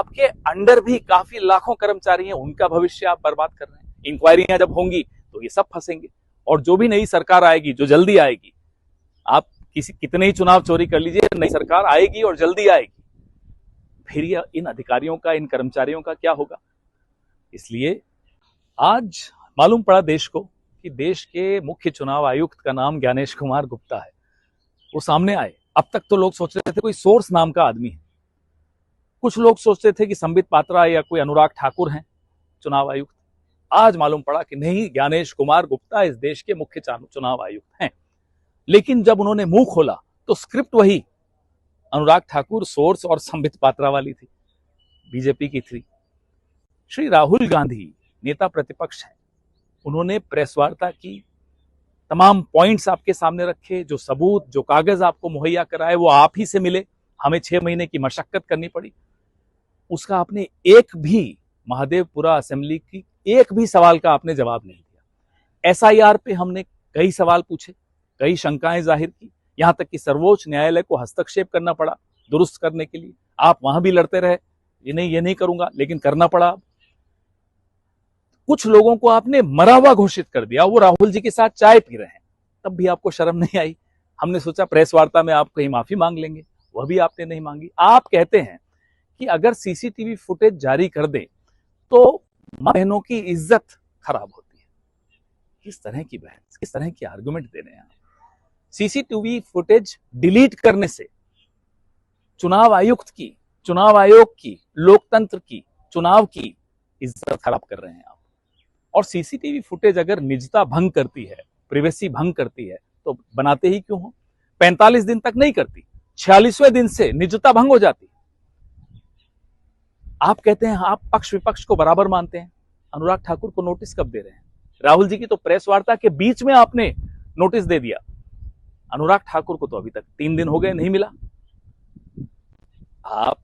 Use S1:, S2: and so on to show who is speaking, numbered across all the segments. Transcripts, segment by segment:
S1: आपके अंडर भी काफी लाखों कर्मचारी हैं, उनका भविष्य आप बर्बाद कर रहे हैं। इंक्वायरियां जब होंगी तो ये सब फंसेंगे। और जो भी नई सरकार आएगी, जो जल्दी आएगी, आप कितने ही चुनाव चोरी कर लीजिए, नई सरकार आएगी और जल्दी आएगी, फिर ये इन अधिकारियों का, इन कर्मचारियों का क्या होगा। इसलिए आज मालूम पड़ा देश को कि देश के मुख्य चुनाव आयुक्त का नाम ज्ञानेश कुमार गुप्ता है। वो सामने आए। अब तक तो लोग सोच रहे थे कोई सोर्स नाम का आदमी है, कुछ लोग सोचते थे कि संबित पात्रा या कोई अनुराग ठाकुर हैं चुनाव आयुक्त। आज मालूम पड़ा कि नहीं, ज्ञानेश कुमार गुप्ता इस देश के मुख्य चुनाव आयुक्त हैं। लेकिन जब उन्होंने मुंह खोला तो स्क्रिप्ट वही अनुराग ठाकुर, सोर्स और संबित पात्रा वाली थी, बीजेपी की थी। श्री राहुल गांधी नेता प्रतिपक्ष हैं, उन्होंने प्रेस वार्ता की, तमाम पॉइंट्स आपके सामने रखे, जो सबूत, जो कागज आपको मुहैया कराए वो आप ही से मिले। हमें 6 महीने की मशक्कत करनी पड़ी। उसका आपने एक भी, महादेवपुरा असेंबली की एक भी सवाल का आपने जवाब नहीं दिया। एसआईआर पे हमने कई सवाल पूछे, कई शंकाएं जाहिर की, यहां तक कि सर्वोच्च न्यायालय को हस्तक्षेप करना पड़ा दुरुस्त करने के लिए। आप वहां भी लड़ते रहे, ये नहीं करूंगा, लेकिन करना पड़ा। कुछ लोगों को आपने मरा हुआ घोषित कर दिया, वो राहुल जी के साथ चाय पी रहे हैं, तब भी आपको शर्म नहीं आई। हमने सोचा प्रेस वार्ता में आप कहीं माफी मांग लेंगे, वह भी आपने नहीं मांगी। आप कहते हैं कि अगर सीसीटीवी फुटेज जारी कर दें तो बहनों की इज्जत खराब होती है। किस तरह की बहस, किस तरह की आर्गुमेंट दे रहे हैं आप। सीसीटीवी फुटेज डिलीट करने से चुनाव आयुक्त की, चुनाव आयोग की, लोकतंत्र की, चुनाव की इज्जत खराब कर रहे हैं आप। और सीसीटीवी फुटेज अगर निजता भंग करती है, प्रिवेसी भंग करती है, तो बनाते ही क्यों हो। 45 दिन तक नहीं करती, 46वें दिन से निजता भंग हो जाती। आप कहते हैं आप पक्ष विपक्ष को बराबर मानते हैं। अनुराग ठाकुर को नोटिस कब दे रहे हैं? राहुल जी की तो प्रेस वार्ता के बीच में आपने नोटिस दे दिया। अनुराग ठाकुर को तो अभी तक 3 दिन हो गए, नहीं मिला। आप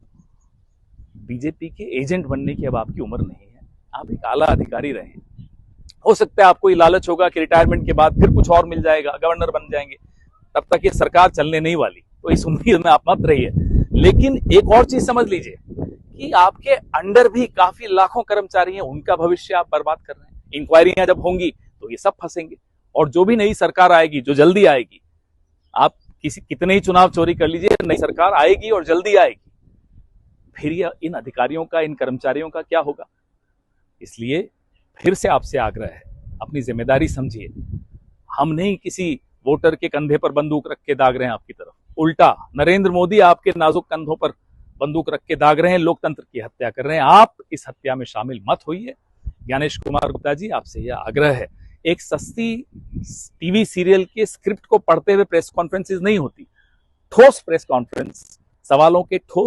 S1: बीजेपी के एजेंट बनने की अब आपकी उम्र नहीं है, आप एक आला अधिकारी रहे। हो सकता है आपको ये लालच होगा कि रिटायरमेंट के बाद फिर कुछ और मिल जाएगा, गवर्नर बन जाएंगे, तब तक ये सरकार चलने नहीं वाली, तो इस उम्मीद में आप मत रहिए। लेकिन एक और चीज समझ लीजिए कि आपके अंडर भी काफी लाखों कर्मचारी हैं, उनका भविष्य आप बर्बाद कर रहे हैं। इंक्वायरियां जब होंगी तो ये सब फंसेंगे। और जो भी नई सरकार आएगी, जो जल्दी आएगी, आप कितने ही चुनाव चोरी कर लीजिए, नई सरकार आएगी और जल्दी आएगी, फिर ये इन अधिकारियों का, इन कर्मचारियों का क्या होगा। इसलिए फिर से आपसे आग्रह है, अपनी जिम्मेदारी समझिए। हम नहीं किसी वोटर के कंधे पर बंदूक रख के दाग रहे हैं आपकी तरफ, उल्टा नरेंद्र मोदी आपके नाजुक कंधों पर बंदूक रख के दाग रहे हैं, लोकतंत्र की हत्या कर रहे हैं। आप इस हत्या में शामिल मत होइए। ज्ञानेश कुमार गुप्ता जी, आपसे यह आग्रह है। एक सस्ती टीवी सीरियल के स्क्रिप्ट को पढ़ते हुए प्रेस कॉन्फ्रेंसेस नहीं होती, ठोस प्रेस कॉन्फ्रेंस, सवालों के ठोस